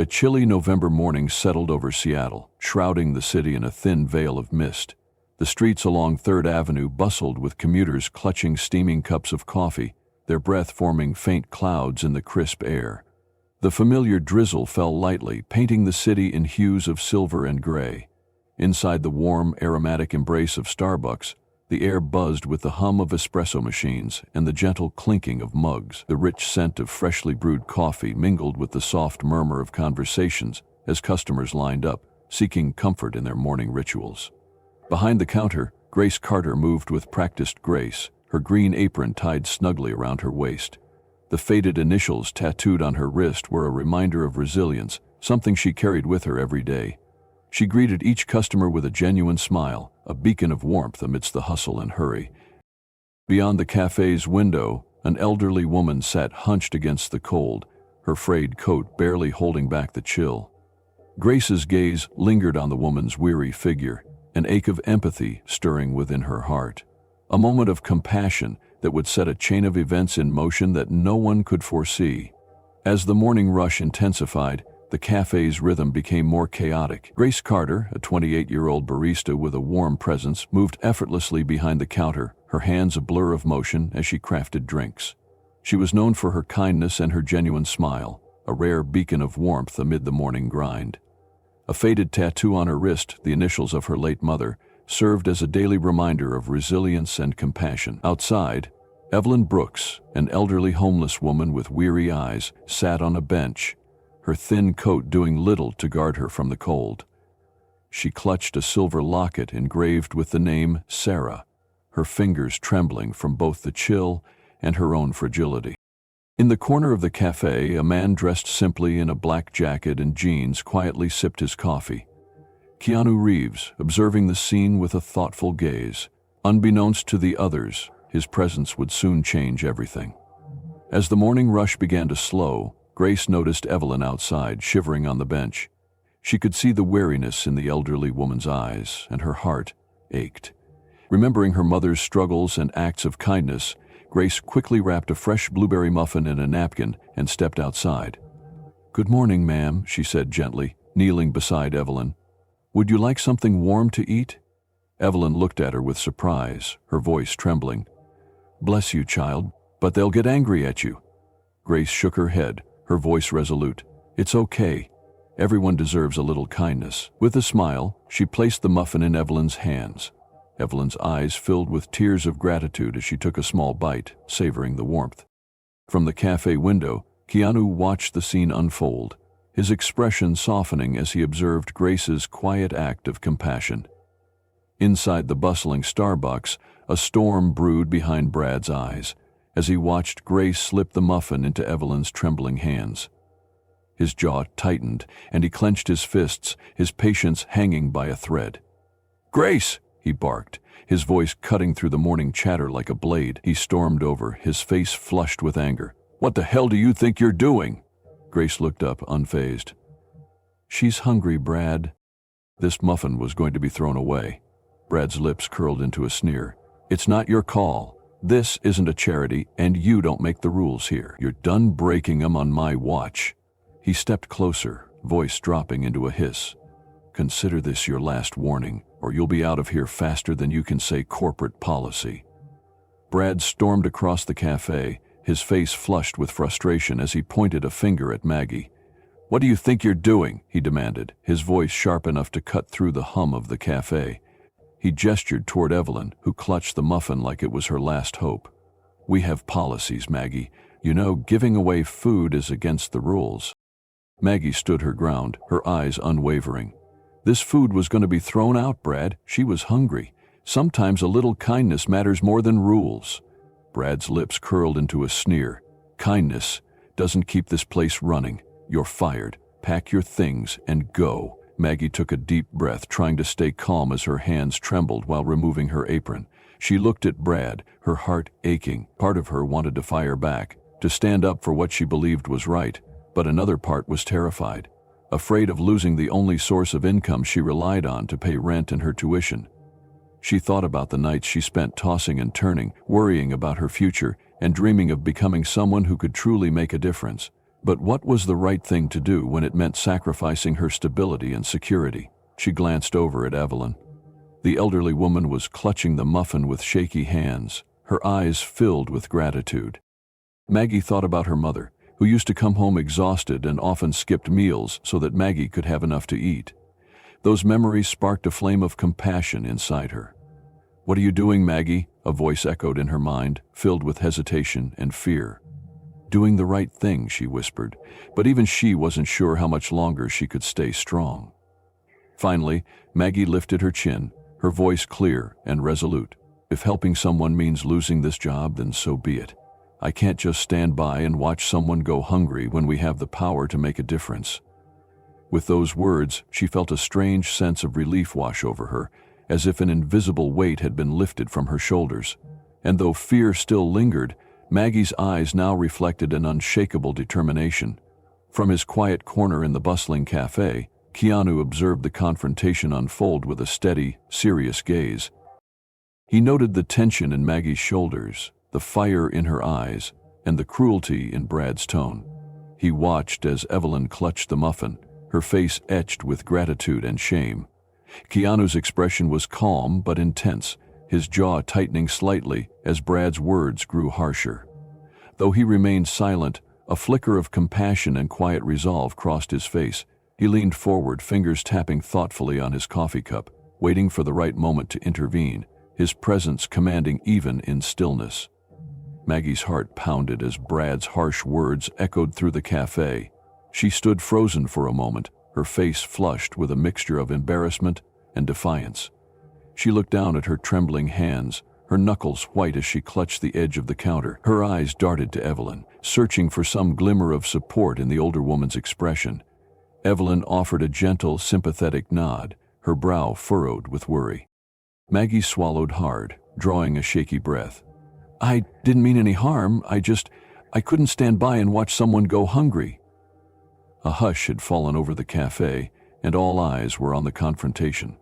A chilly November morning settled over Seattle, shrouding the city in a thin veil of mist. The streets along 3rd Avenue bustled with commuters clutching steaming cups of coffee, their breath forming faint clouds in the crisp air. The familiar drizzle fell lightly, painting the city in hues of silver and gray. Inside the warm, aromatic embrace of Starbucks, the air buzzed with the hum of espresso machines and the gentle clinking of mugs. The rich scent of freshly brewed coffee mingled with the soft murmur of conversations as customers lined up, seeking comfort in their morning rituals. Behind the counter, Grace Carter moved with practiced grace, her green apron tied snugly around her waist. The faded initials tattooed on her wrist were a reminder of resilience, something she carried with her every day. She greeted each customer with a genuine smile, a beacon of warmth amidst the hustle and hurry. Beyond the cafe's window, an elderly woman sat hunched against the cold, her frayed coat barely holding back the chill. Grace's gaze lingered on the woman's weary figure, an ache of empathy stirring within her heart. A moment of compassion that would set a chain of events in motion that no one could foresee. As the morning rush intensified, the cafe's rhythm became more chaotic. Grace Carter, a 28-year-old barista with a warm presence, moved effortlessly behind the counter, her hands a blur of motion as she crafted drinks. She was known for her kindness and her genuine smile, a rare beacon of warmth amid the morning grind. A faded tattoo on her wrist, the initials of her late mother, served as a daily reminder of resilience and compassion. Outside, Evelyn Brooks, an elderly homeless woman with weary eyes, sat on a bench, her thin coat doing little to guard her from the cold. She clutched a silver locket engraved with the name Sarah, her fingers trembling from both the chill and her own fragility. In the corner of the cafe, a man dressed simply in a black jacket and jeans quietly sipped his coffee. Keanu Reeves, observing the scene with a thoughtful gaze. Unbeknownst to the others, his presence would soon change everything. As the morning rush began to slow, Grace noticed Evelyn outside, shivering on the bench. She could see the weariness in the elderly woman's eyes, and her heart ached. Remembering her mother's struggles and acts of kindness, Grace quickly wrapped a fresh blueberry muffin in a napkin and stepped outside. "Good morning, ma'am," she said gently, kneeling beside Evelyn. "Would you like something warm to eat?" Evelyn looked at her with surprise, her voice trembling. "Bless you, child, but they'll get angry at you." Grace shook her head, her voice resolute. "It's okay. Everyone deserves a little kindness." With a smile, she placed the muffin in Evelyn's hands. Evelyn's eyes filled with tears of gratitude as she took a small bite, savoring the warmth. From the cafe window, Keanu watched the scene unfold, his expression softening as he observed Grace's quiet act of compassion. Inside the bustling Starbucks, a storm brewed behind Brad's eyes, as he watched Grace slip the muffin into Evelyn's trembling hands. His jaw tightened, and he clenched his fists, his patience hanging by a thread. "Grace!" he barked, his voice cutting through the morning chatter like a blade. He stormed over, his face flushed with anger. "What the hell do you think you're doing?" Grace looked up, unfazed. "She's hungry, Brad." This muffin was going to be thrown away. Brad's lips curled into a sneer. "It's not your call. This isn't a charity, and you don't make the rules here. You're done breaking them on my watch." He stepped closer, voice dropping into a hiss. "Consider this your last warning, or you'll be out of here faster than you can say corporate policy." Brad stormed across the cafe, his face flushed with frustration as he pointed a finger at Maggie. "What do you think you're doing?" he demanded, his voice sharp enough to cut through the hum of the cafe. He gestured toward Evelyn, who clutched the muffin like it was her last hope. "We have policies, Maggie. You know, giving away food is against the rules." Maggie stood her ground, her eyes unwavering. This food was going to be thrown out, Brad. She was hungry. Sometimes a little kindness matters more than rules. Brad's lips curled into a sneer. "Kindness doesn't keep this place running. You're fired. Pack your things and go." Maggie took a deep breath, trying to stay calm as her hands trembled while removing her apron. She looked at Brad, her heart aching. Part of her wanted to fire back, to stand up for what she believed was right, but another part was terrified, afraid of losing the only source of income she relied on to pay rent and her tuition. She thought about the nights she spent tossing and turning, worrying about her future, and dreaming of becoming someone who could truly make a difference. But what was the right thing to do when it meant sacrificing her stability and security? She glanced over at Evelyn. The elderly woman was clutching the muffin with shaky hands, her eyes filled with gratitude. Maggie thought about her mother, who used to come home exhausted and often skipped meals so that Maggie could have enough to eat. Those memories sparked a flame of compassion inside her. "What are you doing, Maggie?" a voice echoed in her mind, filled with hesitation and fear. "Doing the right thing," she whispered, but even she wasn't sure how much longer she could stay strong. Finally, Maggie lifted her chin, her voice clear and resolute. "If helping someone means losing this job, then so be it. I can't just stand by and watch someone go hungry when we have the power to make a difference." With those words, she felt a strange sense of relief wash over her, as if an invisible weight had been lifted from her shoulders. And though fear still lingered, Maggie's eyes now reflected an unshakable determination. From his quiet corner in the bustling cafe, Keanu observed the confrontation unfold with a steady, serious gaze. He noted the tension in Maggie's shoulders, the fire in her eyes, and the cruelty in Brad's tone. He watched as Evelyn clutched the muffin, her face etched with gratitude and shame. Keanu's expression was calm but intense, his jaw tightening slightly as Brad's words grew harsher. Though he remained silent, a flicker of compassion and quiet resolve crossed his face. He leaned forward, fingers tapping thoughtfully on his coffee cup, waiting for the right moment to intervene, his presence commanding even in stillness. Maggie's heart pounded as Brad's harsh words echoed through the cafe. She stood frozen for a moment, her face flushed with a mixture of embarrassment and defiance. She looked down at her trembling hands, her knuckles white as she clutched the edge of the counter. Her eyes darted to Evelyn, searching for some glimmer of support in the older woman's expression. Evelyn offered a gentle, sympathetic nod, her brow furrowed with worry. Maggie swallowed hard, drawing a shaky breath. "I didn't mean any harm, I couldn't stand by and watch someone go hungry." A hush had fallen over the cafe, and all eyes were on the confrontation.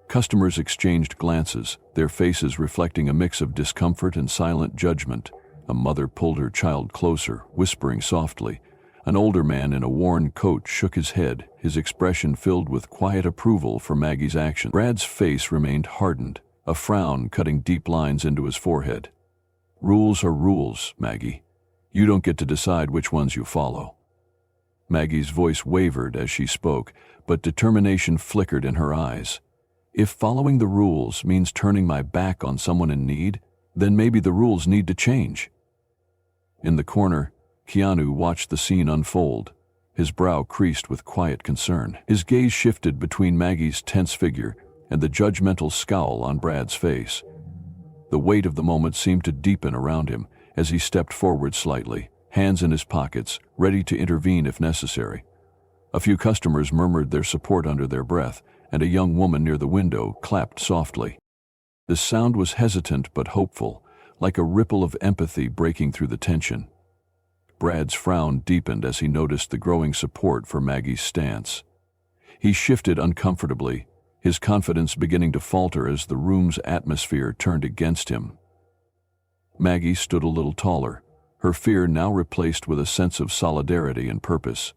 Customers exchanged glances, their faces reflecting a mix of discomfort and silent judgment. A mother pulled her child closer, whispering softly. An older man in a worn coat shook his head, his expression filled with quiet approval for Maggie's action. Brad's face remained hardened, a frown cutting deep lines into his forehead. "Rules are rules, Maggie. You don't get to decide which ones you follow." Maggie's voice wavered as she spoke, but determination flickered in her eyes. "If following the rules means turning my back on someone in need, then maybe the rules need to change." In the corner, Keanu watched the scene unfold, his brow creased with quiet concern. His gaze shifted between Maggie's tense figure and the judgmental scowl on Brad's face. The weight of the moment seemed to deepen around him as he stepped forward slightly, hands in his pockets, ready to intervene if necessary. A few customers murmured their support under their breath, and a young woman near the window clapped softly. The sound was hesitant but hopeful, like a ripple of empathy breaking through the tension. Brad's frown deepened as he noticed the growing support for Maggie's stance. He shifted uncomfortably, his confidence beginning to falter as the room's atmosphere turned against him. Maggie stood a little taller, her fear now replaced with a sense of solidarity and purpose.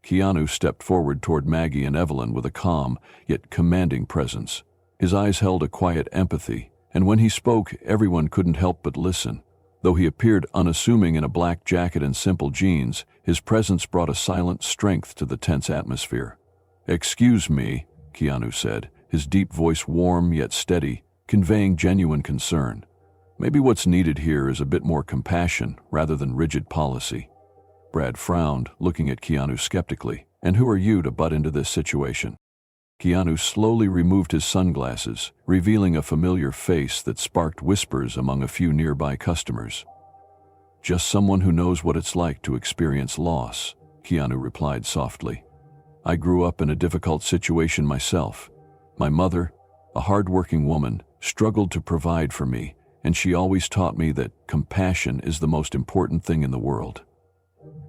Keanu stepped forward toward Maggie and Evelyn with a calm, yet commanding presence. His eyes held a quiet empathy, and when he spoke, everyone couldn't help but listen. Though he appeared unassuming in a black jacket and simple jeans, his presence brought a silent strength to the tense atmosphere. "Excuse me," Keanu said, his deep voice warm yet steady, conveying genuine concern. "Maybe what's needed here is a bit more compassion rather than rigid policy." Brad frowned, looking at Keanu skeptically. "And who are you to butt into this situation?" Keanu slowly removed his sunglasses, revealing a familiar face that sparked whispers among a few nearby customers. "Just someone who knows what it's like to experience loss," Keanu replied softly. "I grew up in a difficult situation myself. My mother, a hard-working woman, struggled to provide for me, and she always taught me that compassion is the most important thing in the world."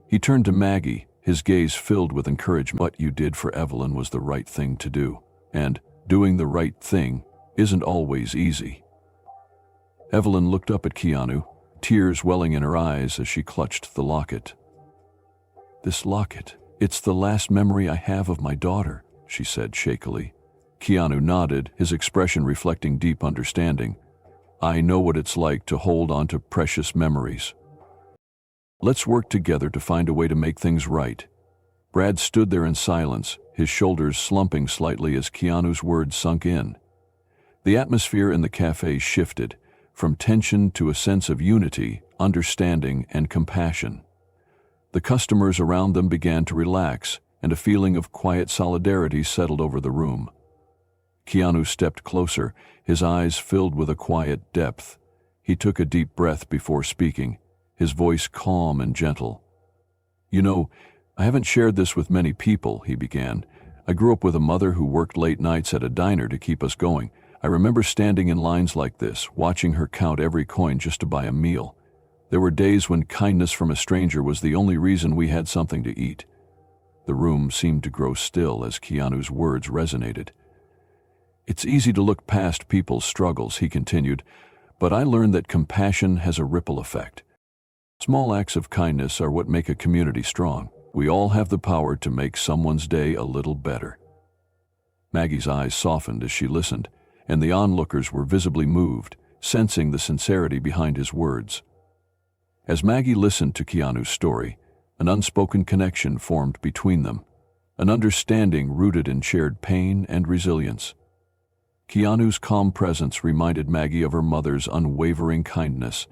He turned to Maggie, his gaze filled with encouragement. "What you did for Evelyn was the right thing to do, and doing the right thing isn't always easy." Evelyn looked up at Keanu, tears welling in her eyes as she clutched the locket. "This locket. It's the last memory I have of my daughter," she said shakily. Keanu nodded, his expression reflecting deep understanding. "I know what it's like to hold on to precious memories. Let's work together to find a way to make things right." Brad stood there in silence, his shoulders slumping slightly as Keanu's words sunk in. The atmosphere in the cafe shifted, from tension to a sense of unity, understanding, and compassion. The customers around them began to relax, and a feeling of quiet solidarity settled over the room. Keanu stepped closer, his eyes filled with a quiet depth. He took a deep breath before speaking, his voice calm and gentle. "You know, I haven't shared this with many people," he began. "I grew up with a mother who worked late nights at a diner to keep us going. I remember standing in lines like this, watching her count every coin just to buy a meal. There were days when kindness from a stranger was the only reason we had something to eat." The room seemed to grow still as Keanu's words resonated. "It's easy to look past people's struggles," he continued, "but I learned that compassion has a ripple effect. Small acts of kindness are what make a community strong. We all have the power to make someone's day a little better." Maggie's eyes softened as she listened, and the onlookers were visibly moved, sensing the sincerity behind his words. As Maggie listened to Keanu's story, an unspoken connection formed between them, an understanding rooted in shared pain and resilience. Keanu's calm presence reminded Maggie of her mother's unwavering kindness,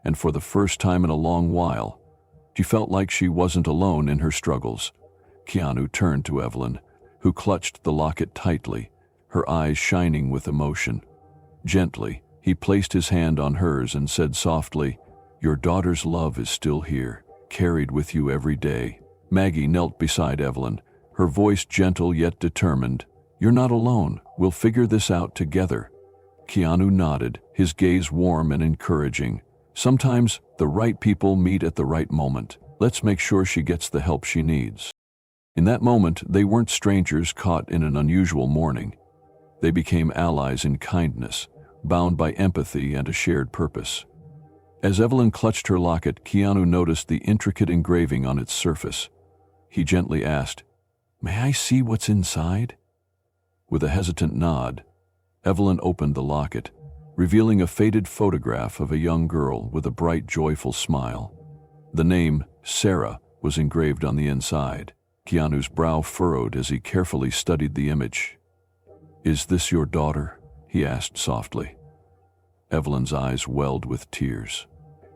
and for the first time in a long while, she felt like she wasn't alone in her struggles. Keanu turned to Evelyn, who clutched the locket tightly, her eyes shining with emotion. Gently, he placed his hand on hers and said softly, "Your daughter's love is still here, carried with you every day." Maggie knelt beside Evelyn, her voice gentle yet determined. "You're not alone. We'll figure this out together." Keanu nodded, his gaze warm and encouraging. "Sometimes the right people meet at the right moment. Let's make sure she gets the help she needs." In that moment, they weren't strangers caught in an unusual morning. They became allies in kindness, bound by empathy and a shared purpose. As Evelyn clutched her locket, Keanu noticed the intricate engraving on its surface. He gently asked, "May I see what's inside?" With a hesitant nod, Evelyn opened the locket, revealing a faded photograph of a young girl with a bright, joyful smile. The name, Sarah, was engraved on the inside. Keanu's brow furrowed as he carefully studied the image. "Is this your daughter?" he asked softly. Evelyn's eyes welled with tears.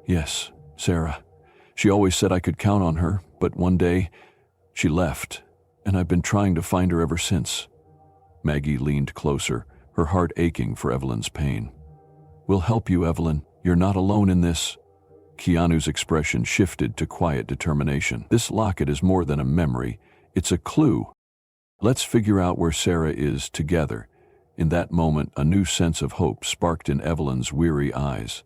"Yes, Sarah. She always said I could count on her, but one day she left, and I've been trying to find her ever since." Maggie leaned closer, her heart aching for Evelyn's pain. "We'll help you, Evelyn. You're not alone in this." Keanu's expression shifted to quiet determination. "This locket is more than a memory. It's a clue. Let's figure out where Sarah is together." In that moment, a new sense of hope sparked in Evelyn's weary eyes.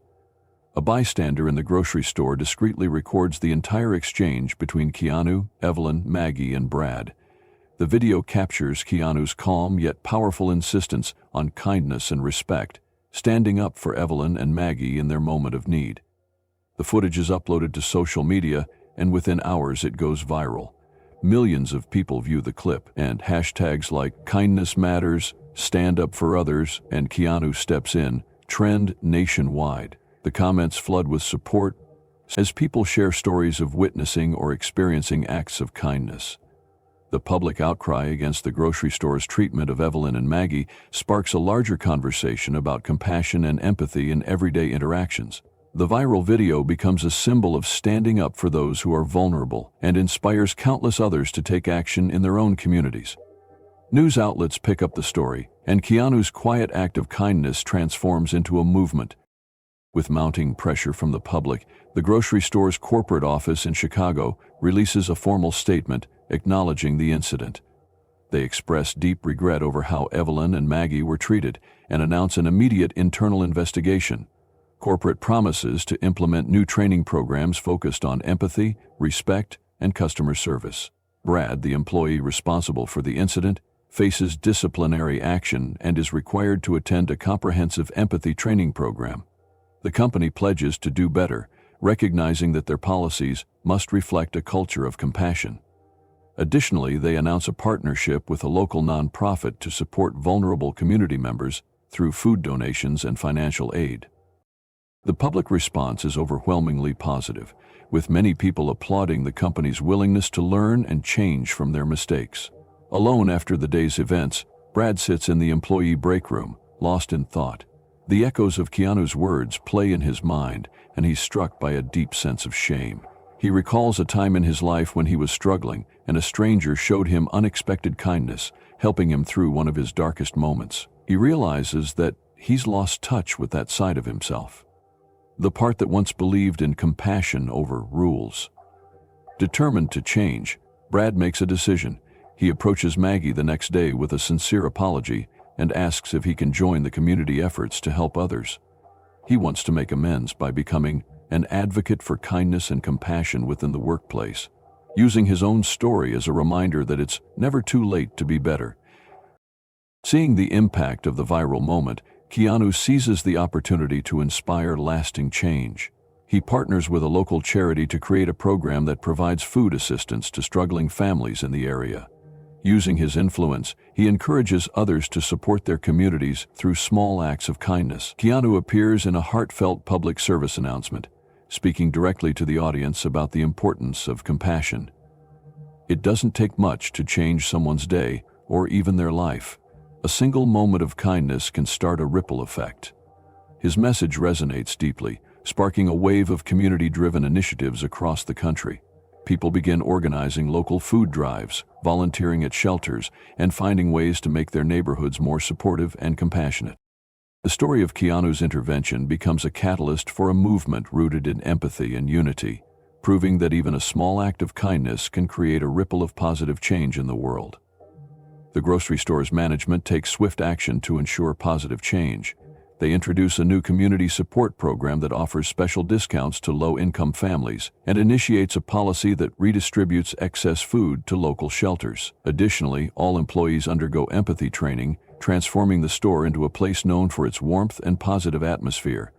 A bystander in the grocery store discreetly records the entire exchange between Keanu, Evelyn, Maggie, and Brad. The video captures Keanu's calm yet powerful insistence on kindness and respect, standing up for Evelyn and Maggie in their moment of need. The footage is uploaded to social media, and within hours it goes viral. Millions of people view the clip, and hashtags like "Kindness Matters," "Stand Up for Others," and "Keanu Steps In" trend nationwide. The comments flood with support as people share stories of witnessing or experiencing acts of kindness. The public outcry against the grocery store's treatment of Evelyn and Maggie sparks a larger conversation about compassion and empathy in everyday interactions. The viral video becomes a symbol of standing up for those who are vulnerable and inspires countless others to take action in their own communities. News outlets pick up the story, and Keanu's quiet act of kindness transforms into a movement. With mounting pressure from the public, the grocery store's corporate office in Chicago releases a formal statement acknowledging the incident. They express deep regret over how Evelyn and Maggie were treated and announce an immediate internal investigation. Corporate promises to implement new training programs focused on empathy, respect, and customer service. Brad, the employee responsible for the incident, faces disciplinary action and is required to attend a comprehensive empathy training program. The company pledges to do better, recognizing that their policies must reflect a culture of compassion. Additionally, they announce a partnership with a local nonprofit to support vulnerable community members through food donations and financial aid. The public response is overwhelmingly positive, with many people applauding the company's willingness to learn and change from their mistakes. Alone after the day's events, Brad sits in the employee break room, lost in thought. The echoes of Keanu's words play in his mind, and he's struck by a deep sense of shame. He recalls a time in his life when he was struggling, and a stranger showed him unexpected kindness, helping him through one of his darkest moments. He realizes that he's lost touch with that side of himself, the part that once believed in compassion over rules. Determined to change, Brad makes a decision. He approaches Maggie the next day with a sincere apology and asks if he can join the community efforts to help others. He wants to make amends by becoming an advocate for kindness and compassion within the workplace, using his own story as a reminder that it's never too late to be better. Seeing the impact of the viral moment, Keanu seizes the opportunity to inspire lasting change. He partners with a local charity to create a program that provides food assistance to struggling families in the area. Using his influence, he encourages others to support their communities through small acts of kindness. Keanu appears in a heartfelt public service announcement, speaking directly to the audience about the importance of compassion. It doesn't take much to change someone's day or even their life. A single moment of kindness can start a ripple effect. His message resonates deeply, sparking a wave of community-driven initiatives across the country. People begin organizing local food drives, volunteering at shelters, and finding ways to make their neighborhoods more supportive and compassionate. The story of Keanu's intervention becomes a catalyst for a movement rooted in empathy and unity, proving that even a small act of kindness can create a ripple of positive change in the world. The grocery store's management takes swift action to ensure positive change. They introduce a new community support program that offers special discounts to low-income families and initiates a policy that redistributes excess food to local shelters. Additionally, all employees undergo empathy training, transforming the store into a place known for its warmth and positive atmosphere.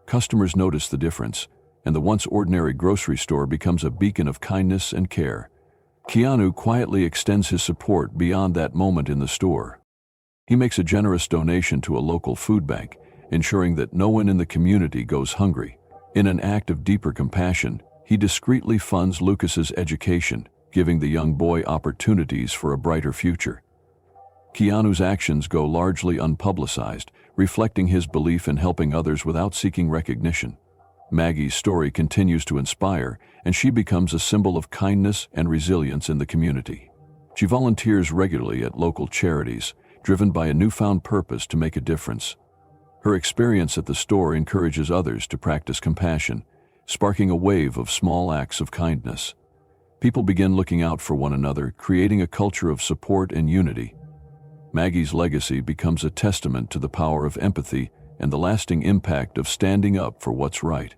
Customers notice the difference, and the once ordinary grocery store becomes a beacon of kindness and care. Keanu quietly extends his support beyond that moment in the store. He makes a generous donation to a local food bank, ensuring that no one in the community goes hungry. In an act of deeper compassion, he discreetly funds Lucas's education, giving the young boy opportunities for a brighter future. Keanu's actions go largely unpublicized, reflecting his belief in helping others without seeking recognition. Maggie's story continues to inspire, and she becomes a symbol of kindness and resilience in the community. She volunteers regularly at local charities, driven by a newfound purpose to make a difference. Her experience at the store encourages others to practice compassion, sparking a wave of small acts of kindness. People begin looking out for one another, creating a culture of support and unity. Maggie's legacy becomes a testament to the power of empathy and the lasting impact of standing up for what's right.